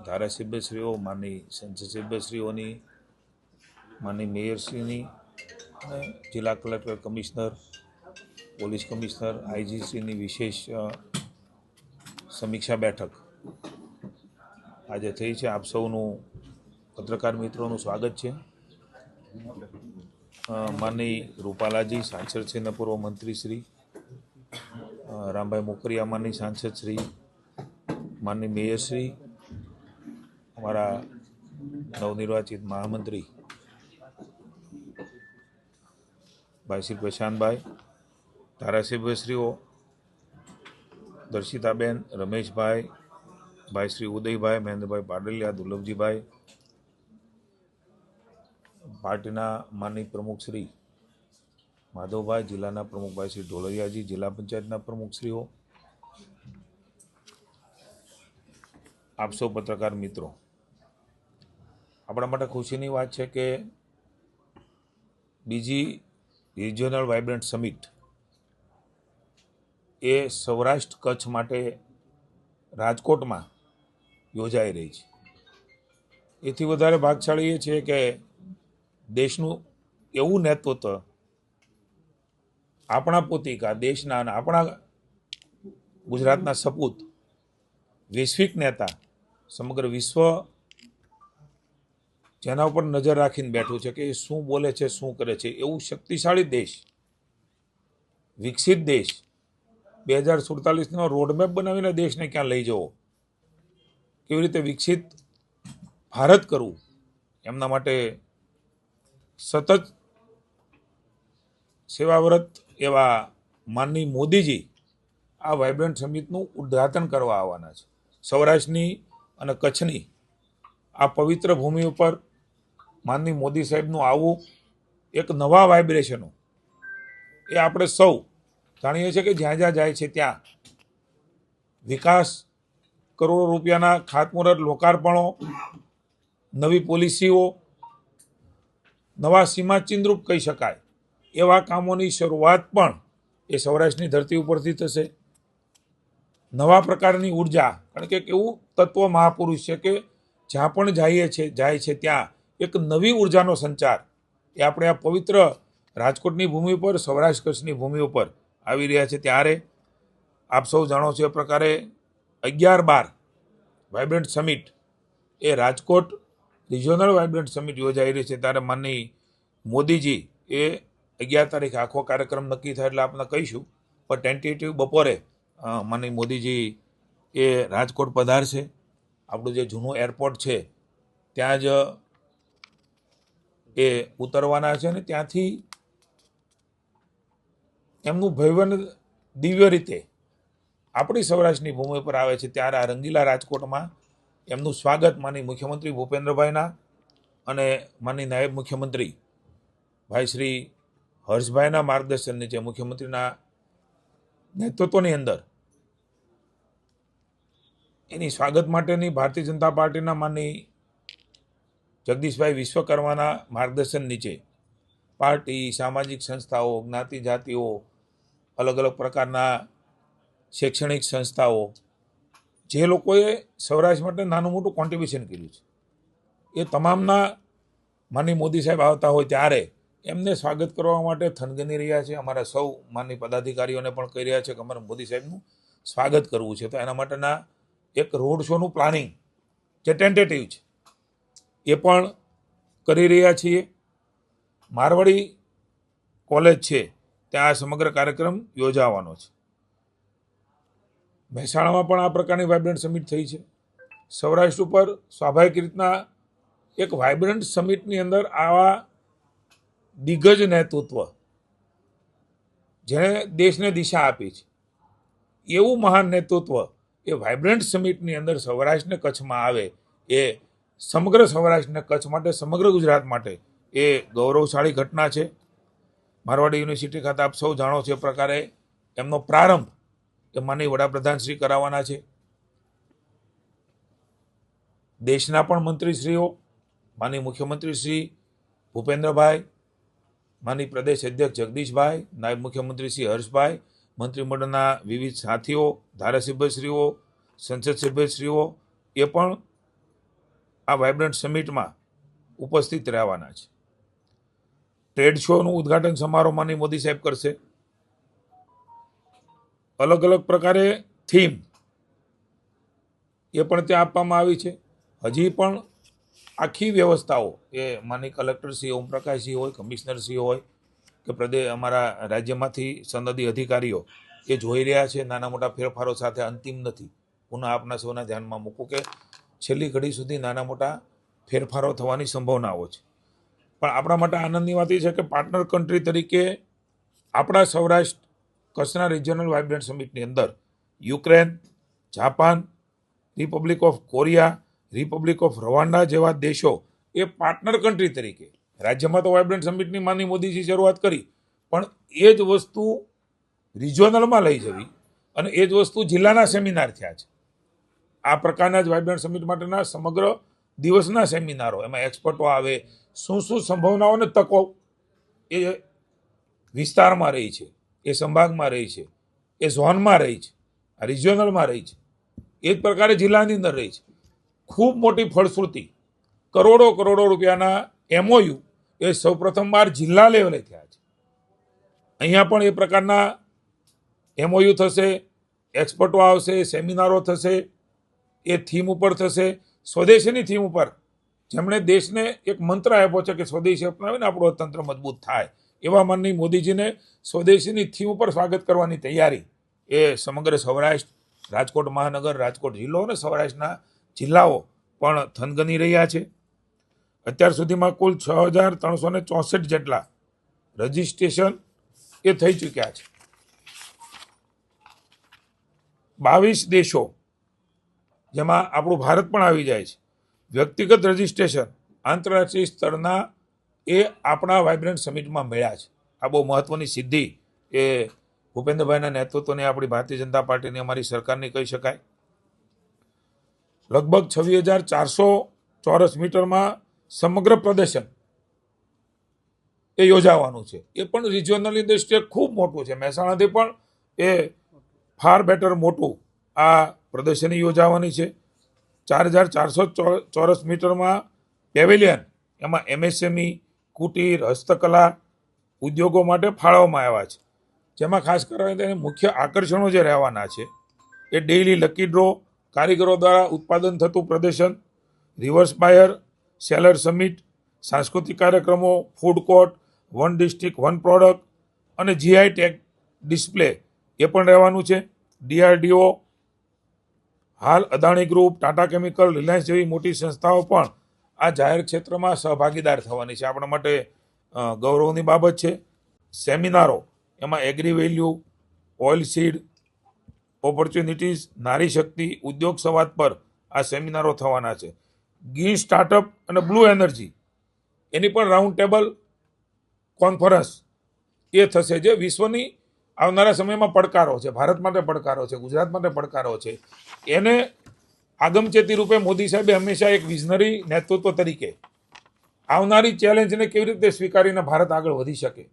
ધારાસભ્યશ્રીઓ, માનની સંસદસભ્યશ્રીઓની, માનની મેયરશ્રીની અને જિલ્લા કલેક્ટર, કમિશનર, પોલીસ કમિશનર, આઈજીશ્રીની વિશેષ સમીક્ષા બેઠક આજે થઈ છે. આપ સૌનું પત્રકાર મિત્રોનું સ્વાગત છે. માનની રૂપાલાજી સાંસદ છે, પૂર્વ મંત્રી શ્રી રામભાઈ મોકરિયા, માનની સાંસદ શ્રી, માનની મેયરશ્રી, અમારા નવનિર્વાચિત મહામંત્રી ભાઈ શ્રી પ્રશાંતભાઈ, ધારાસભ્યશ્રીઓ દર્શિતાબેન, રમેશભાઈ, ભાઈ શ્રી ઉદયભાઈ, મહેન્દ્રભાઈ પાડલિયા, દુર્લભજીભાઈ, પાર્ટીના માનની પ્રમુખ શ્રી માધવભાઈ, જિલ્લાના પ્રમુખ ભાઈ શ્રી ઢોલરિયાજી, જિલ્લા પંચાયતના પ્રમુખશ્રીઓ, આપ સૌ પત્રકાર મિત્રો, આપણા માટે ખુશીની વાત છે કે બીજી રિજિયોનલ વાઇબ્રન્ટ સમિટ એ સૌરાષ્ટ્ર કચ્છ માટે રાજકોટમાં યોજાઈ રહી છે. એથી વધારે ભાગશાળી એ છે કે દેશનું એવું નેતૃત્વ, આપણા પોતિકા, દેશના અને આપણા ગુજરાતના સપૂત, વૈશ્વિક નેતા, સમગ્ર વિશ્વ જેના ઉપર નજર રાખીને બેઠું છે કે એ શું બોલે છે, શું કરે છે, એવું શક્તિશાળી દેશ, વિકસિત દેશ, 2047નો રોડમેપ બનાવીને દેશને ક્યાં લઈ જવો, કેવી રીતે વિકસિત ભારત કરવું, એમના માટે સતત સેવાવ્રત એવા માનની મોદીજી આ વાઇબ્રન્ટ સમિટનું ઉદ્ઘાટન કરવા આવવાના છે. સૌરાષ્ટ્રની અને કચ્છની આ પવિત્ર ભૂમિ ઉપર માનની મોદી સાહેબનું આવવું, એક નવા વાઇબ્રેશનો, એ આપણે સૌ જાણીએ છીએ કે જ્યાં જ્યાં જાય છે ત્યાં વિકાસ, કરોડો રૂપિયાના ખાતમુહૂર્ત, લોકાર્પણો, નવી પોલિસીઓ, નવા સીમાચિહ્નરૂપ કહી શકાય એવા કામોની શરૂઆત પણ એ સૌરાષ્ટ્રની ધરતી ઉપરથી થશે. નવા પ્રકારની ઉર્જા, કારણ કે એવું તત્વ મહાપુરુષ છે કે જ્યાં પણ જાય છે ત્યાં એક નવી ઉર્જાનો સંચાર એ આપણે આ પવિત્ર રાજકોટની ભૂમિ ઉપર, સૌરાષ્ટ્ર કચ્છની ભૂમિ ઉપર આવી રહ્યા છે. ત્યારે આપ સૌ જાણો છો એ પ્રકારે 11-12 વાઇબ્રન્ટ સમિટ એ રાજકોટ રિજિયોનલ વાઇબ્રન્ટ સમિટ યોજાઈ રહી છે. ત્યારે માનની મોદીજી એ 11 તારીખે આખો કાર્યક્રમ નક્કી થાય એટલે આપણે કહીશું, પણ ટેન્ટેટિવ બપોરે માનની મોદીજી એ રાજકોટ પધારશે. આપણું જે જૂનું એરપોર્ટ છે ત્યાં જ એ ઉતરવાના છે અને ત્યાંથી એમનું ભવ્ય દિવ્ય રીતે આપણી સૌરાષ્ટ્રની ભૂમિ પર આવે છે. ત્યારે આ રંગીલા રાજકોટમાં એમનું સ્વાગત માનની મુખ્યમંત્રી ભૂપેન્દ્રભાઈના અને માનની નાયબ મુખ્યમંત્રી ભાઈ શ્રી હર્ષભાઈના માર્ગદર્શન નીચે, મુખ્યમંત્રીના નેતૃત્વની અંદર એની સ્વાગત માટેની ભારતીય જનતા પાર્ટીના માનની જગદીશભાઈ વિશ્વકર્માના માર્ગદર્શન નીચે પાર્ટી, સામાજિક સંસ્થાઓ, જ્ઞાતિ જાતિઓ, અલગ અલગ પ્રકારના શૈક્ષણિક સંસ્થાઓ, જે લોકોએ સૌરાષ્ટ્ર માટે નાનું મોટું કોન્ટ્રીબ્યુશન કર્યું છે, એ તમામના માનની મોદી સાહેબ આવતા હોય ત્યારે એમને સ્વાગત કરવા માટે થનગની રહ્યા છે. અમારા સૌ માનની પદાધિકારીઓને પણ કહી રહ્યા છે કે અમારે મોદી સાહેબનું સ્વાગત કરવું છે. તો એના માટેના એક રોડ શોનું પ્લાનિંગ જે ટેન્ટેટિવ છે એ પણ કરી રહ્યા છીએ. મારવાડી કોલેજ છે ત્યાં આ સમગ્ર કાર્યક્રમ યોજાવાનો છે. મહેસાણામાં પણ આ પ્રકારની વાઇબ્રન્ટ સમિટ થઈ છે. સૌરાષ્ટ્ર ઉપર સ્વાભાવિક રીતના એક વાઇબ્રન્ટ સમિટની અંદર આવા દિગ્ગજ નેતૃત્વ જેણે દેશને દિશા આપી છે એવું મહાન નેતૃત્વ એ વાઇબ્રન્ટ સમિટની અંદર સૌરાષ્ટ્રને કચ્છમાં આવે, એ સમગ્ર સૌરાષ્ટ્રને કચ્છ માટે, સમગ્ર ગુજરાત માટે એ ગૌરવશાળી ઘટના છે. મારવાડી યુનિવર્સિટી ખાતે આપ સૌ જાણો છો એ પ્રકારે એમનો પ્રારંભ એ માનનીય વડાપ્રધાન શ્રી કરાવવાના છે. દેશના પણ મંત્રીશ્રીઓ, માનનીય મુખ્યમંત્રી શ્રી ભૂપેન્દ્રભાઈ, માનનીય પ્રદેશ અધ્યક્ષ જગદીશભાઈ, નાયબ મુખ્યમંત્રી શ્રી હર્ષભાઈ, મંત્રીમંડળના વિવિધ સાથીઓ, ધારાસભ્યશ્રીઓ, સંસદ સભ્યશ્રીઓ એ પણ આ વાઇબ્રન્ટ સમિટમાં ઉપસ્થિત રહેવાના છે. ટ્રેડ શોનું ઉદ્ઘાટન સમારોહ માનનીય મોદી સાહેબ કરશે. અલગ અલગ પ્રકારે થીમ એ પણ ત્યાં આપવામાં આવી છે. હજી પણ આખી વ્યવસ્થાઓ એ માનનીય કલેક્ટરશ્રી ઓમપ્રકાશજી હોય, કમિશનરશ્રી હોય કે પ્રદેશ અમારા રાજ્યમાંથી સનદી અધિકારીઓ એ જોઈ રહ્યા છે. નાના મોટા ફેરફારો સાથે અંતિમ નથી. પુનઃ આપના સૌના ધ્યાનમાં મૂકું કે છેલ્લી ઘડી સુધી નાના મોટા ફેરફારો થવાની સંભાવનાઓ છે. પણ આપણા માટે આનંદની વાત એ છે કે પાર્ટનર કન્ટ્રી તરીકે આપણા સૌરાષ્ટ્ર કચ્છના રિજનલ વાઇબ્રન્ટ સમિટની અંદર Ukraine, Japan, Republic of Korea, Republic of Rwanda જેવા દેશો એ પાર્ટનર કન્ટ્રી તરીકે, રાજ્યમાં તો વાઇબ્રન્ટ સમિટની માનનીય મોદીજી શરૂઆત કરી, પણ એ જ વસ્તુ રિજનલમાં લઈ જવી અને એ જ વસ્તુ જિલ્લાના સેમિનાર થયા છે. આ પ્રકારના જ વાઇબ્રન્ટ સમિટ માટેના સમગ્ર દિવસના સેમિનારો, એમાં એક્સપર્ટો આવે, શું શું સંભાવનાઓ અને તકો એ વિસ્તારમાં રહી છે, એ સંભાગમાં રહી છે, એ ઝોનમાં રહી છે, આ રિજિયોનલમાં રહી છે, એ જ પ્રકારે જિલ્લાની અંદર રહી છે. ખૂબ મોટી ફળશ્રુતિ, કરોડો કરોડો રૂપિયાના MOU એ સૌપ્રથમવાર જિલ્લા લેવલે થયા છે. અહીંયા પણ એ પ્રકારના MOU થશે, એક્સપર્ટો આવશે, સેમિનારો થશે, એ થીમ ઉપર થશે, સ્વદેશીની થીમ ઉપર, જેમણે દેશને એક મંત્ર આપ્યો છે કે સ્વદેશી અપનાવીને આપણું અર્થતંત્ર મજબૂત થાય, એવા માનનીય મોદીજીને સ્વદેશીની થીમ ઉપર સ્વાગત કરવાની તૈયારી એ સમગ્ર સૌરાષ્ટ્ર, રાજકોટ મહાનગર, રાજકોટ જિલ્લો અને સૌરાષ્ટ્રના જિલ્લાઓ પણ થનગની રહ્યા છે. અત્યાર સુધીમાં કુલ 6,364 જેટલા રજિસ્ટ્રેશન એ થઈ ચૂક્યા છે. 22 દેશો, જેમાં આપણું ભારત પણ આવી જાય છે, વ્યક્તિગત રજિસ્ટ્રેશન આંતરરાષ્ટ્રીય સ્તરના એ આપણા વાઇબ્રન્ટ સમિટમાં મળ્યા છે. આ બહુ મહત્વની સિદ્ધિ એ ભૂપેન્દ્રભાઈના નેતૃત્વની આપણી ભારતીય જનતા પાર્ટીની અમારી સરકારની કહી શકાય. લગભગ 26,400 ચોરસ મીટરમાં સમગ્ર પ્રદર્શન એ યોજાવાનું છે. એ પણ રિજિયોનલની દ્રષ્ટિએ ખૂબ મોટું છે. મહેસાણાથી પણ એ ફાર બેટર મોટું આ પ્રદર્શની યોજાવાની છે. 4,400 ચોરસ મીટરમાં પેવેલિયન, એમાં MSME, કુટીર, હસ્તકલા ઉદ્યોગો માટે ફાળવવામાં આવ્યા છે. જેમાં ખાસ કરીને તેની મુખ્ય આકર્ષણો જે રહેવાના છે એ ડેઇલી લકી ડ્રો, કારીગરો દ્વારા ઉત્પાદન થતું પ્રદર્શન, રિવર્સ બાયર, સેલર સમિટ, સાંસ્કૃતિક કાર્યક્રમો, food court, one district one product અને GI ટેગ ડિસ્પ્લે એ પણ રહેવાનું છે. DRDO, હાલ Adani group, Tata chemical, Reliance જેવી મોટી સંસ્થાઓ પણ આ જાહેર ક્ષેત્રમાં સહભાગીદાર થવાની છે. આપણા માટે ગૌરવની બાબત છે. સેમિનારો, એમાં agri value, oil seed, opportunities, નારી શક્તિ, ઉદ્યોગ સંવાદ પર આ સેમિનારો થવાના છે. ગ્રીન સ્ટાર્ટઅપ અને બ્લુ એનર્જી એની પણ રાઉન્ડ ટેબલ કોન્ફરન્સ એ થશે, જે વિશ્વની આવનારા સમયમાં પડકારો છે, ભારત માટે પડકારો છે, ગુજરાત માટે પડકારો છે, એને આગમચેતી રૂપે મોદી સાહેબે હંમેશા એક વિઝનરી નેતૃત્વ તરીકે આવનારી ચેલેન્જને કેવી રીતે સ્વીકારીને ભારત આગળ વધી શકે,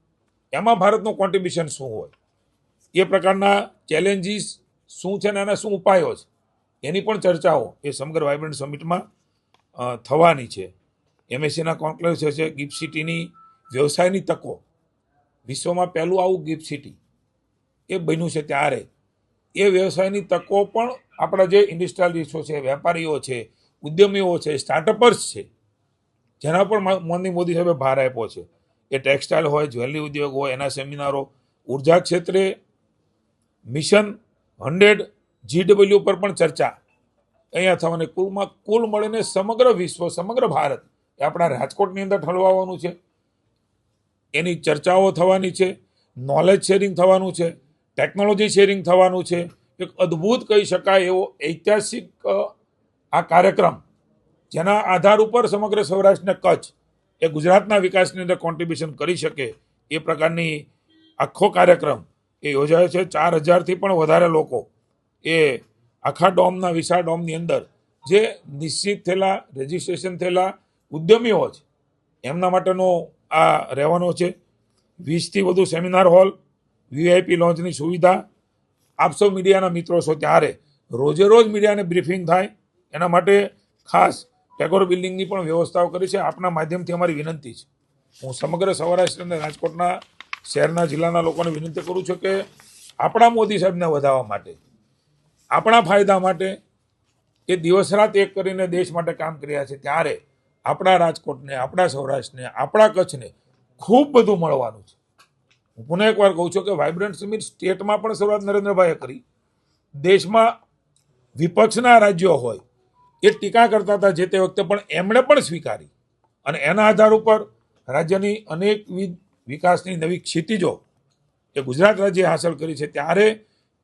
એમાં ભારતનું કોન્ટ્રીબ્યુશન શું હોય, એ પ્રકારના ચેલેન્જીસ શું છે ને એના શું ઉપાયો છે, એની પણ ચર્ચાઓ એ સમગ્ર વાઇબ્રન્ટ સમિટમાં થવાની છે. MSCના કોન્ક્લેવ છે, ગિફ્ટ સિટીની વ્યવસાયની તકો, વિશ્વમાં પહેલું આવું ગિફ્ટ સિટી એ બન્યું છે, ત્યારે એ વ્યવસાયની તકો પણ આપણા જે ઇન્ડસ્ટ્રીયલિસ્ટો છે, વેપારીઓ છે, ઉદ્યમીઓ છે, સ્ટાર્ટઅપર્સ છે, જેના પર માનનીય મોદી સાહેબે ભાર આપ્યો છે. એ ટેક્સટાઇલ હોય, જ્વેલરી ઉદ્યોગ હોય, એના સેમિનારો, ઉર્જા ક્ષેત્રે મિશન 100 GW પર પણ ચર્ચા અહીંયા થવાની. કુલ મળીને સમગ્ર વિશ્વ, સમગ્ર ભારત એ આપણા રાજકોટની અંદર ઠલવાવાનું છે. એની ચર્ચાઓ થવાની છે, નોલેજ શેરિંગ થવાનું છે, ટેકનોલોજી શેરિંગ થવાનું છે. એક અદ્ભુત કહી શકાય એવો ઐતિહાસિક આ કાર્યક્રમ, જેના આધાર ઉપર સમગ્ર સૌરાષ્ટ્ર ને કચ્છ એ ગુજરાતના વિકાસની અંદર કોન્ટ્રીબ્યુશન કરી શકે એ પ્રકારની આખો કાર્યક્રમ એ યોજાયો છે. 4,000થી પણ વધારે લોકો એ આખા ડોમના, વિશાળ ડોમની અંદર જે નિશ્ચિત થયેલા, રજિસ્ટ્રેશન થયેલા ઉદ્યમીઓ છે, એમના માટેનો આ રહેવાનો છે. 20થી વધુ સેમિનાર હોલ, VIP લોન્ચની સુવિધા. આપ સૌ મીડિયાના મિત્રો છો, ત્યારે રોજે રોજ મીડિયાને બ્રીફિંગ થાય, એના માટે ખાસ ટેગોર બિલ્ડિંગની પણ વ્યવસ્થાઓ કરી છે. આપના માધ્યમથી અમારી વિનંતી છે, હું સમગ્ર સૌરાષ્ટ્ર અને રાજકોટના શહેરના જિલ્લાના લોકોને વિનંતી કરું છું કે આપણા મોદી સાહેબને વધારવા માટે, આપણા ફાયદા માટે એ દિવસ રાત એક કરીને દેશ માટે કામ કર્યા છે. ત્યારે આપણા રાજકોટને, આપણા સૌરાષ્ટ્રને, આપણા કચ્છને ખૂબ બધું મળવાનું છે. હું પુનઃ એકવાર કહું છું કે વાઇબ્રન્ટ સમિટ સ્ટેટમાં પણ શરૂઆત નરેન્દ્રભાઈએ કરી. દેશમાં વિપક્ષના રાજ્યો હોય એ ટીકા કરતા હતા જે તે વખતે, પણ એમણે પણ સ્વીકારી અને એના આધાર ઉપર રાજ્યની અનેકવિધ વિકાસની નવી ક્ષિતિજો એ ગુજરાત રાજ્યે હાંસલ કરી છે. ત્યારે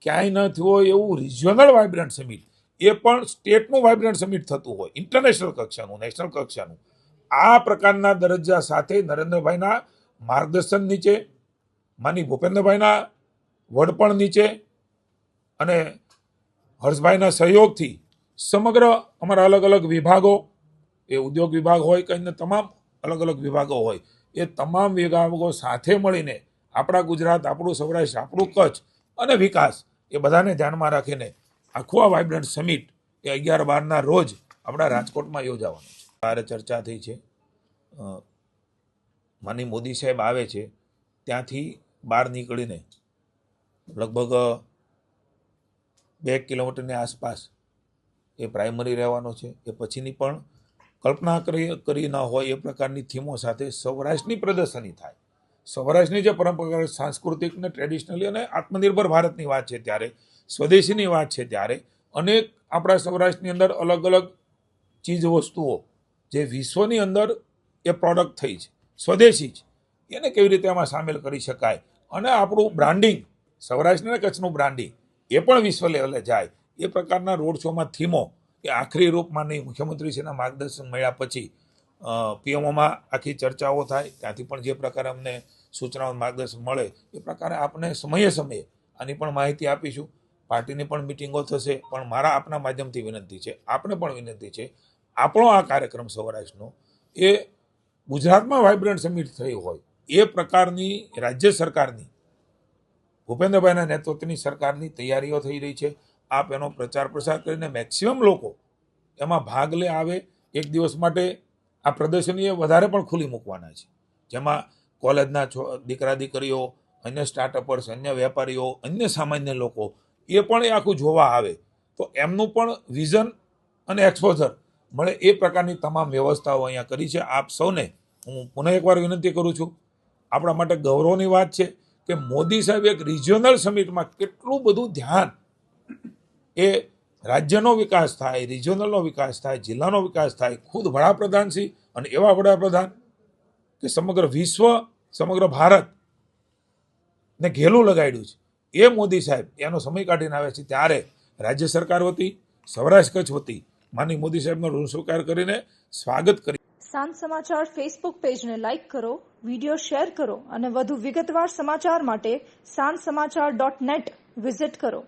ક્યાંય ન થયું હોય એવું રિજિયોનલ વાઇબ્રન્ટ સમિટ, એ પણ સ્ટેટનું વાઇબ્રન્ટ સમિટ થતું હોય, ઇન્ટરનેશનલ કક્ષાનું, નેશનલ કક્ષાનું, આ પ્રકારના દરજ્જા સાથે નરેન્દ્રભાઈના માર્ગદર્શન નીચે, માની ભૂપેન્દ્રભાઈના વડપણ નીચે અને હર્ષભાઈના સહયોગથી સમગ્ર અમારા અલગ અલગ વિભાગો, એ ઉદ્યોગ વિભાગ હોય કે અન્ય તમામ અલગ અલગ વિભાગો હોય, એ તમામ વિભાગો સાથે મળીને આપણા ગુજરાત, આપણું સૌરાષ્ટ્ર, આપણું કચ્છ અને વિકાસ એ બધાને ધ્યાનમાં રાખીને આખું આ વાઇબ્રન્ટ સમિટ એ 11-12ના રોજ આપણા રાજકોટમાં યોજાવાનું છે. ત્યારે ચર્ચા થઈ છે. માની મોદી સાહેબ આવે છે ત્યાંથી બહાર નીકળીને લગભગ 2 કિલોમીટરની આસપાસ એ પ્રાઇમરી રહેવાનો છે. એ પછીની પણ કલ્પના કરી ન હોય એ પ્રકારની થીમો સાથે સૌરાષ્ટ્રની પ્રદર્શની થાય. સૌરાષ્ટ્રની જે પરંપરાગત સાંસ્કૃતિક ને ટ્રેડિશનલી અને આત્મનિર્ભર ભારતની વાત છે, ત્યારે સ્વદેશીની વાત છે, ત્યારે અનેક આપણા સૌરાષ્ટ્રની અંદર અલગ અલગ ચીજ વસ્તુઓ જે વિશ્વની અંદર એ પ્રોડક્ટ થઈ છે, સ્વદેશી છે, એને કેવી રીતે એમાં સામેલ કરી શકાય અને આપણું બ્રાન્ડિંગ, સૌરાષ્ટ્ર અને કચ્છનું બ્રાન્ડિંગ એ પણ વિશ્વ લેવલે જાય, એ પ્રકારના રોડ શોમાં થીમો એ આખરી રૂપમાં નહીં, મુખ્યમંત્રીશ્રીના માર્ગદર્શન મળ્યા પછી પીએમઓમાં આખી ચર્ચાઓ થાય, ત્યાંથી પણ જે પ્રકારે અમને સૂચનાઓ માર્ગદર્શન મળે એ પ્રકારે આપણે સમયે સમયે આની પણ માહિતી આપીશું. પાર્ટીની પણ મિટિંગો થશે. પણ મારા આપના માધ્યમથી વિનંતી છે, આપણે પણ વિનંતી છે, આપણો આ કાર્યક્રમ સૌરાષ્ટ્રનો એ ગુજરાતમાં વાઇબ્રન્ટ સમિટ થઈ હોય એ પ્રકારની રાજ્ય સરકારની, ભૂપેન્દ્રભાઈના નેતૃત્વની સરકારની તૈયારીઓ થઈ રહી છે. આપ એનો પ્રચાર પ્રસાર કરીને મેક્સિમમ લોકો એમાં ભાગ લે, આવે. એક દિવસ માટે આ પ્રદર્શની વધારે પણ ખુલ્લી મૂકવાના છે, જેમાં કોલેજના દીકરા દીકરીઓ, અન્ય સ્ટાર્ટઅપર્સ, અન્ય વેપારીઓ, અન્ય સામાન્ય લોકો એ પણ એ આખું જોવા આવે, તો એમનું પણ વિઝન અને એક્સપોઝર મળે એ પ્રકારની તમામ વ્યવસ્થાઓ અહીંયા કરી છે. આપ સૌને હું પુનઃ એકવાર વિનંતી કરું છું, આપણા માટે ગૌરવની વાત છે કે મોદી સાહેબ એક રિજિયોનલ સમિટમાં કેટલું બધું ધ્યાન, એ રાજ્યનો વિકાસ થાય, રિજિયોનલનો વિકાસ થાય, જિલ્લાનો વિકાસ થાય, ખુદ વડાપ્રધાન શ્રી અને એવા વડાપ્રધાન કે સમગ્ર વિશ્વ, સમગ્ર ભારત ને ઘેલું લગાડ્યું છે, એ મોદી સાહેબ એનો સમય કાઢીને આવે છે. ત્યારે રાજ્ય સરકાર વતી, સૌરાષ્ટ્ર કચ્છ વતી માનનીય મોદી સાહેબનો ઋણ સ્વીકાર કરીને સ્વાગત કરી. સાંજ સમાચાર ફેસબુક પેજને લાઇક કરો, વિડીયો શેર કરો અને વધુ વિગતવાર સમાચાર માટે sanssamachar.net વિઝિટ કરો.